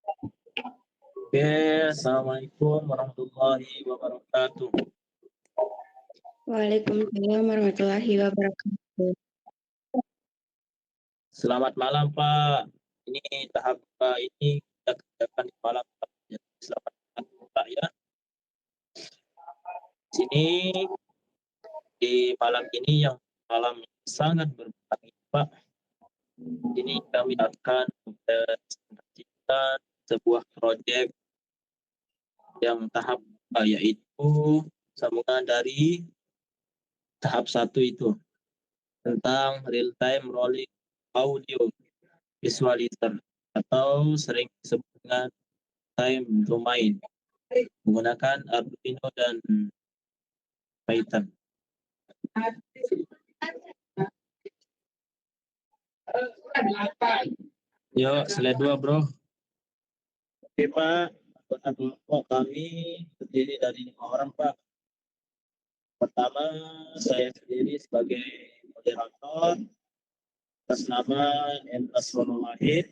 Oke, Assalamualaikum warahmatullahi wabarakatuh. Waalaikumsalam warahmatullahi wabarakatuh. Selamat malam, Pak. Ini tahap ini kita kerjakan di malam, Pak. Jadi, selamat malam, Pak ya. Sini di malam ini yang malam sangat berbagi, Pak. Ini kami akan mempresentasikan sebuah proyek yang tahap yaitu sambungan dari tahap 1 itu tentang real time rolling audio visualizer atau sering disebut dengan time domain menggunakan Arduino dan Python. Yuk, slide 2, bro. Oke, Pak. Anggota kelompok kami terdiri dari 5 orang, Pak. Pertama, saya sendiri sebagai moderator atas nama Endras Wahid.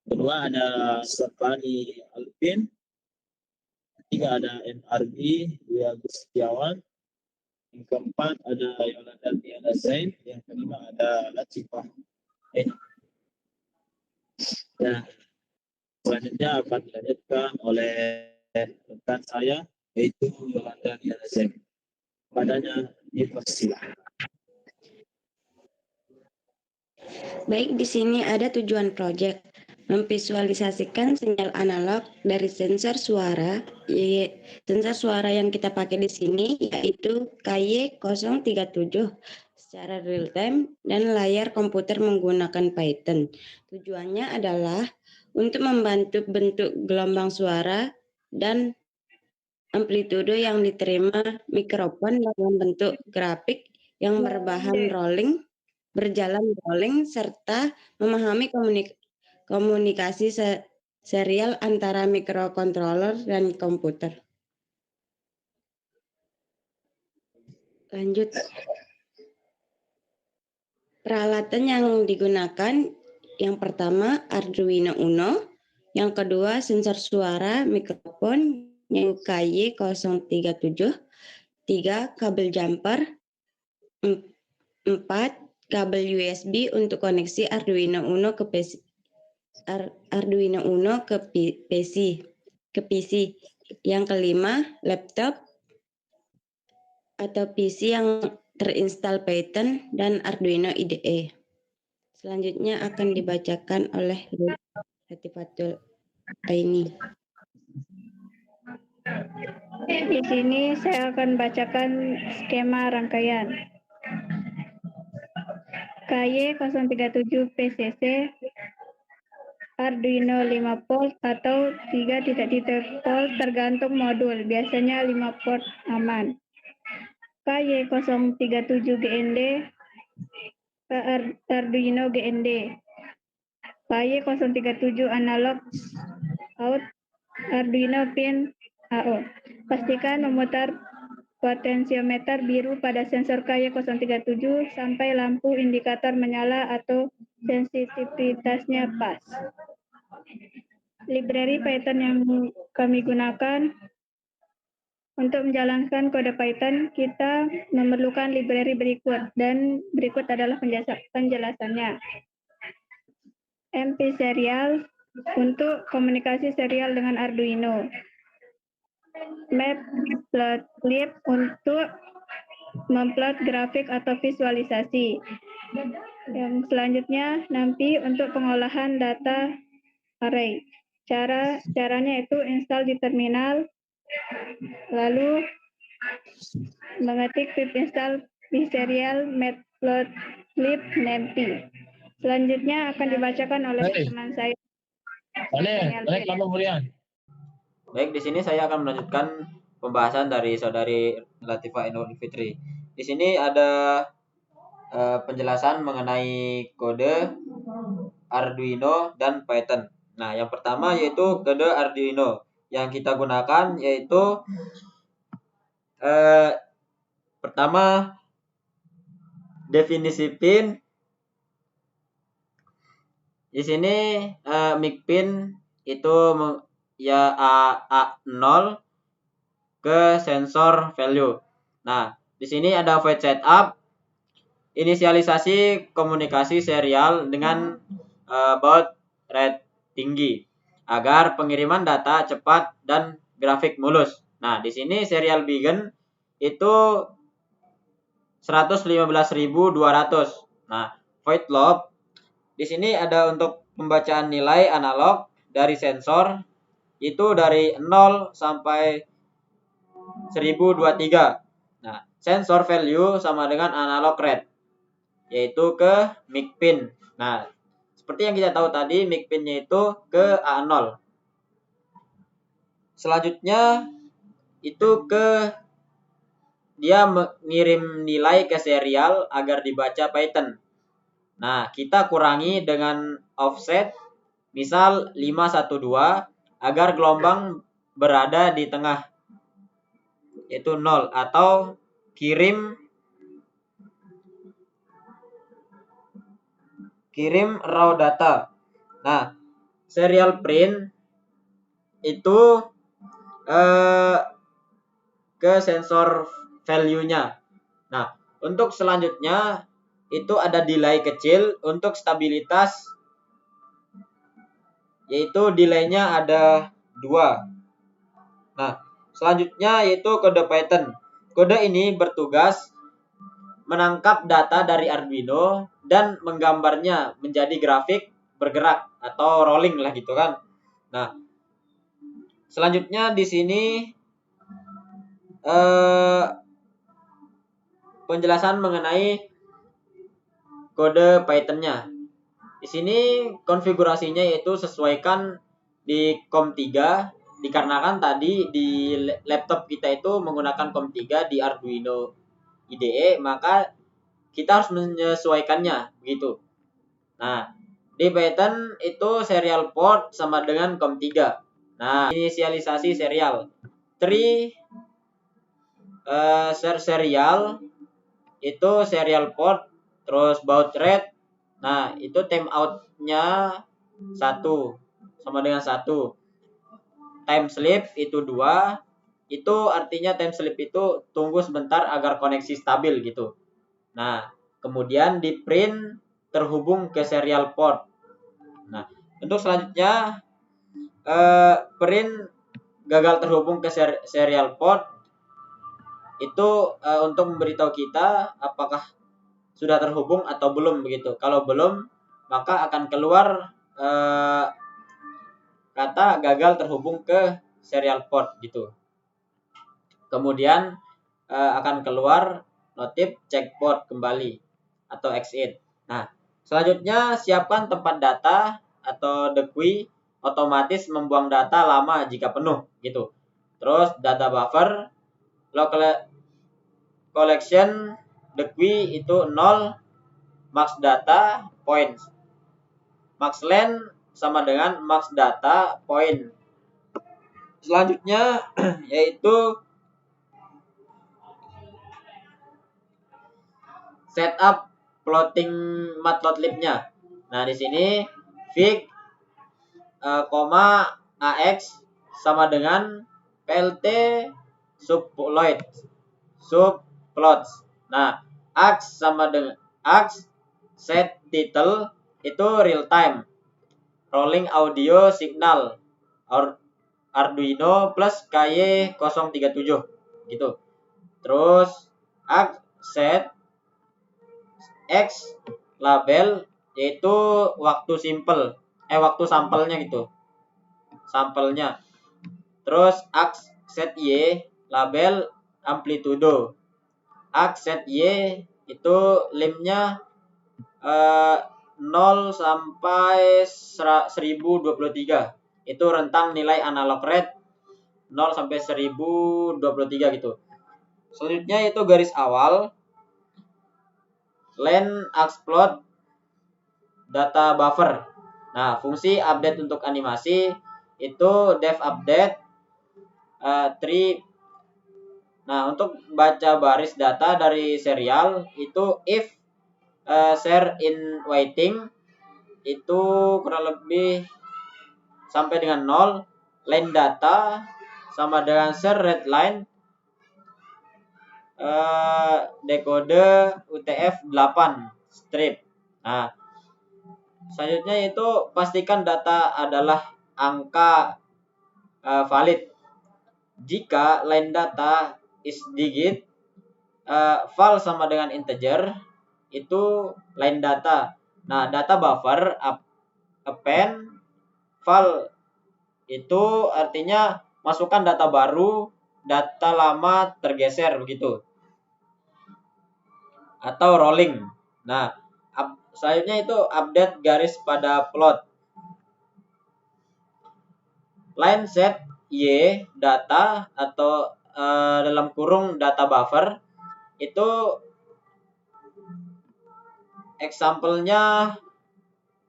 Kedua ada Servani Alvin. Ketiga ada MRB Dwi Agus Setiawan. Yang keempat ada Yolanda Diana Zain. Yang kelima ada Latifah. Nah, selanjutnya akan dilanjutkan oleh rekan saya yaitu Yolanda Diana Zain. Padanya dipersilakan. Baik, di sini ada tujuan proyek memvisualisasikan sinyal analog dari sensor suara. Sensor suara yang kita pakai di sini yaitu KY037 secara real time dan layar komputer menggunakan Python. Tujuannya adalah untuk membantu bentuk gelombang suara dan amplitude yang diterima mikrofon dalam bentuk grafik yang berbahan berjalan rolling, serta memahami komunikasi serial antara microcontroller dan komputer. Lanjut. Peralatan yang digunakan yang pertama Arduino Uno, yang kedua sensor suara, mikrofon, KY037, 3 kabel jumper, 4 kabel USB untuk koneksi Arduino Uno ke PC. Yang kelima, laptop atau PC yang terinstall Python dan Arduino IDE. Selanjutnya akan dibacakan oleh Latifatul Aini. Di sini saya akan bacakan skema rangkaian. KY037 PCC Arduino 5 port atau 3 volt tergantung modul, biasanya 5 port aman. KY037 GND Arduino GND. KY037 analog out Arduino pin AO. Pastikan memutar potensiometer biru pada sensor KY037 sampai lampu indikator menyala atau sensitivitasnya pas. Library Python yang kami gunakan untuk menjalankan kode Python, kita memerlukan library berikut, dan berikut adalah penjelasannya. MP serial untuk komunikasi serial dengan Arduino. Matplotlib untuk memplot grafik atau visualisasi. Yang selanjutnya NumPy untuk pengolahan data array. Caranya itu install di terminal, lalu mengetik pip install vserial matplotlib NumPy. Selanjutnya akan dibacakan oleh teman saya. Baik, di sini saya akan melanjutkan pembahasan dari saudari Latifah Ainur Fitri. Di sini ada penjelasan mengenai kode Arduino dan Python. Nah, yang pertama yaitu kode Arduino. Yang kita gunakan yaitu pertama definisi pin Di sini MICPIN itu ya A0 ke sensor value. Nah, di sini ada void setup, inisialisasi komunikasi serial dengan baud rate tinggi agar pengiriman data cepat dan grafik mulus. Nah, di sini serial begin itu 115.200. Nah, void loop di sini ada untuk pembacaan nilai analog dari sensor itu dari 0 sampai 1023. Nah, sensor value sama dengan analog rate yaitu ke MICPIN. Nah, seperti yang kita tahu tadi MICPIN-nya itu ke A0. Selanjutnya itu ke dia mengirim nilai ke serial agar dibaca pattern. Nah, kita kurangi dengan offset misal 512 agar gelombang berada di tengah yaitu 0 atau kirim raw data. Nah, serial print itu ke sensor value-nya. Nah, untuk selanjutnya itu ada delay kecil untuk stabilitas, yaitu delaynya ada 2. Nah, selanjutnya yaitu kode pattern. Kode ini bertugas menangkap data dari Arduino dan menggambarnya menjadi grafik bergerak atau rolling lah gitu kan. Nah, selanjutnya di sini penjelasan mengenai kode Python-nya. Di sini konfigurasinya yaitu sesuaikan di COM3 dikarenakan tadi di laptop kita itu menggunakan COM3 di Arduino IDE, maka kita harus menyesuaikannya begitu. Nah, di Python itu serial port sama dengan COM3. Nah, inisialisasi serial. Serial itu serial port, terus baud rate. Nah, itu timeout-nya 1 sama dengan 1. Time sleep itu 2. Itu artinya time sleep itu tunggu sebentar agar koneksi stabil gitu. Nah, kemudian di print terhubung ke serial port. Nah, untuk selanjutnya print gagal terhubung ke serial port itu untuk memberitahu kita apakah sudah terhubung atau belum begitu. Kalau belum, maka akan keluar kata gagal terhubung ke serial port gitu. Kemudian akan keluar notif check port kembali atau exit. Nah, selanjutnya siapkan tempat data atau the queue otomatis membuang data lama jika penuh gitu. Terus data buffer local collection the queue itu 0, max data points. Max length sama dengan max data point. Selanjutnya yaitu setup plotting matplotlib-nya. Nah, di sini fig AX sama dengan plt subplots. Nah, AX sama dengan AX set title itu real time rolling audio signal Arduino plus KY037 gitu. Terus AX set X label yaitu waktu sampelnya gitu. Sampelnya. Terus AX set Y label amplitudo. AX set Y itu limnya 0 sampai 1023. Itu rentang nilai analog rate 0 sampai 1023 gitu. Selanjutnya itu garis awal len axplot data buffer. Nah, fungsi update untuk animasi itu dev update 3. Nah, untuk baca baris data dari serial itu if share in waiting itu kurang lebih sampai dengan 0, line data sama dengan share read line, dekode UTF-8 strip. Nah, selanjutnya itu pastikan data adalah angka valid. Jika line data is digit, val sama dengan integer, itu line data. Nah, data buffer append val itu artinya masukkan data baru, data lama tergeser begitu. Atau rolling. Nah, selanjutnya itu update garis pada plot. Line set y data atau dalam kurung data buffer itu example-nya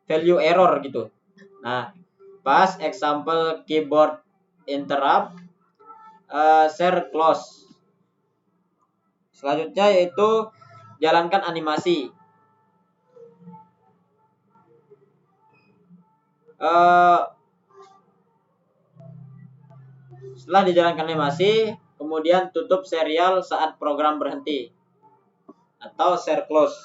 value error gitu. Nah, pas example keyboard interrupt share close. Selanjutnya yaitu jalankan animasi. Setelah dijalankan animasi, kemudian tutup serial saat program berhenti atau share close.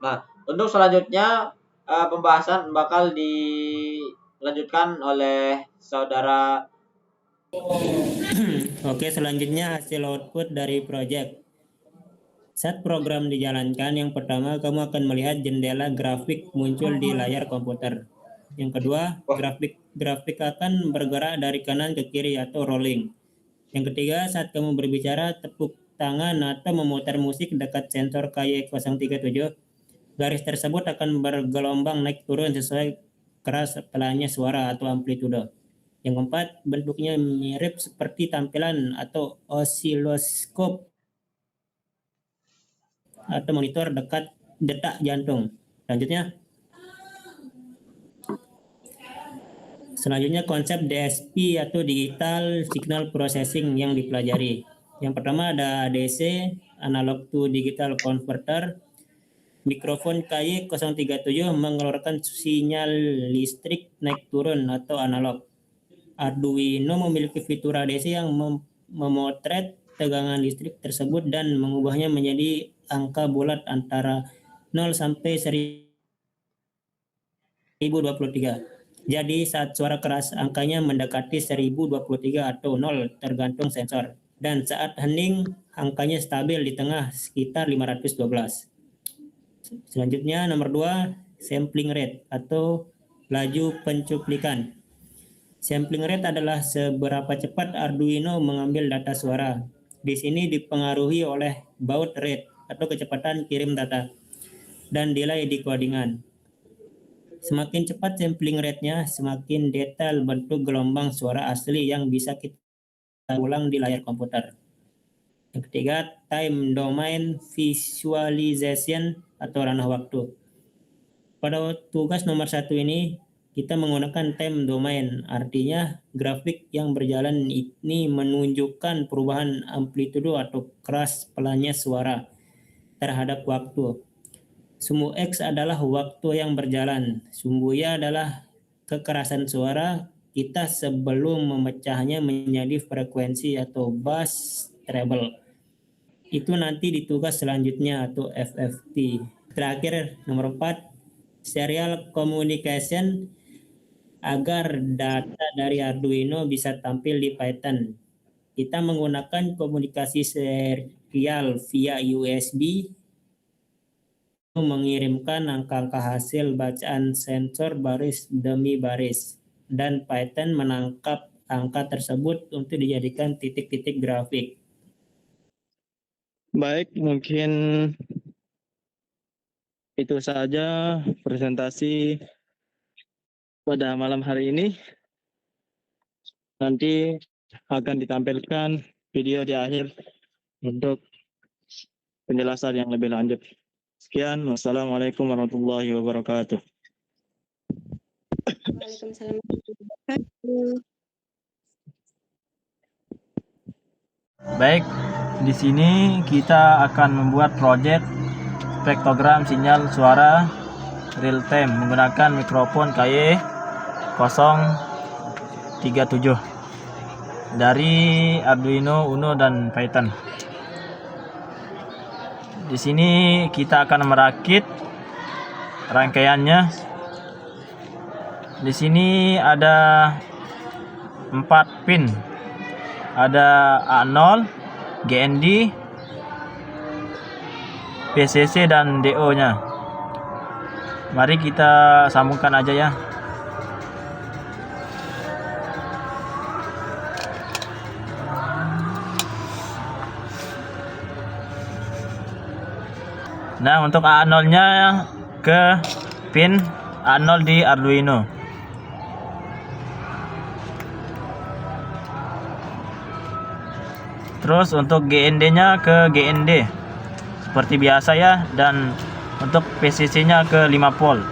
Nah, untuk selanjutnya pembahasan bakal dilanjutkan oleh saudara. Oke, selanjutnya hasil output dari project. Saat program dijalankan, yang pertama kamu akan melihat jendela grafik muncul di layar komputer. Yang kedua, grafik akan bergerak dari kanan ke kiri atau rolling. Yang ketiga, saat kamu berbicara, tepuk tangan atau memutar musik dekat sensor KY037, garis tersebut akan bergelombang naik turun sesuai keras pelanya suara atau amplitude. Yang keempat, bentuknya mirip seperti tampilan atau osiloskop atau monitor detak jantung. Selanjutnya konsep DSP atau Digital Signal Processing yang dipelajari. Yang pertama ada ADC, Analog to Digital Converter. Mikrofon KY037 mengeluarkan sinyal listrik naik turun atau analog. Arduino memiliki fitur ADC yang memotret tegangan listrik tersebut dan mengubahnya menjadi angka bulat antara 0 sampai 1023. Jadi saat suara keras angkanya mendekati 1023 atau 0 tergantung sensor. Dan saat hening angkanya stabil di tengah sekitar 512. Selanjutnya nomor 2, sampling rate atau laju pencuplikan. Sampling rate adalah seberapa cepat Arduino mengambil data suara. Di sini dipengaruhi oleh baud rate atau kecepatan kirim data dan delay decodingan. Semakin cepat sampling rate-nya, semakin detail bentuk gelombang suara asli yang bisa kita ulang di layar komputer. Yang ketiga, time domain visualization atau ranah waktu. Pada tugas nomor 1 ini, kita menggunakan time domain, artinya grafik yang berjalan ini menunjukkan perubahan amplitudo atau keras pelanya suara terhadap waktu. Sumbu X adalah waktu yang berjalan, sumbu Y adalah kekerasan suara kita sebelum memecahnya menjadi frekuensi atau bass treble. Itu nanti di tugas selanjutnya atau FFT. Terakhir nomor 4, serial communication agar data dari Arduino bisa tampil di Python. Kita menggunakan komunikasi serial via USB mengirimkan angka-angka hasil bacaan sensor baris demi baris, dan Python menangkap angka tersebut untuk dijadikan titik-titik grafik. Baik, mungkin itu saja presentasi pada malam hari ini. Nanti akan ditampilkan video di akhir untuk penjelasan yang lebih lanjut. Sekian, wassalamualaikum warahmatullahi wabarakatuh. Waalaikumsalam warahmatullahi wabarakatuh. Baik, di sini kita akan membuat proyek spektrogram sinyal suara real time menggunakan mikrofon KY037 dari Arduino Uno dan Python. Di sini kita akan merakit rangkaiannya. Di sini ada 4 pin. Ada A0, GND, PCC dan DO-nya. Mari kita sambungkan aja ya. Nah, untuk A0-nya ke pin A0 di Arduino. Terus untuk GND-nya ke GND seperti biasa ya, dan untuk PCC-nya ke 5 volt.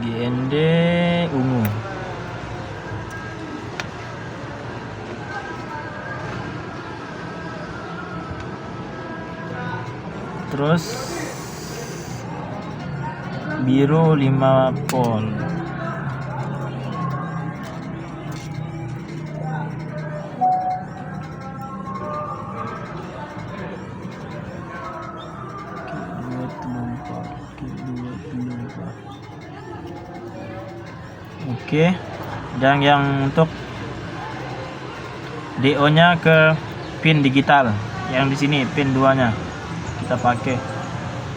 GND ungu. Terus biru 5 volt. Oke, dan yang untuk DO-nya ke pin digital yang di sini, pin 2-nya kita pakai.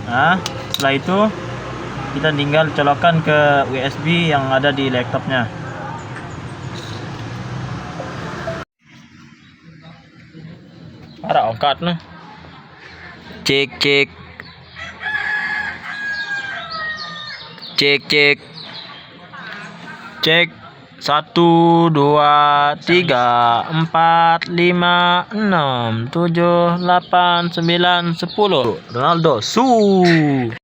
Nah, setelah itu kita tinggal colokkan ke USB yang ada di laptopnya. Para angkat nah. Cek cek. Cek cek. Cek 1 2 3 4 5 6 7 8 9 10. Ronaldo su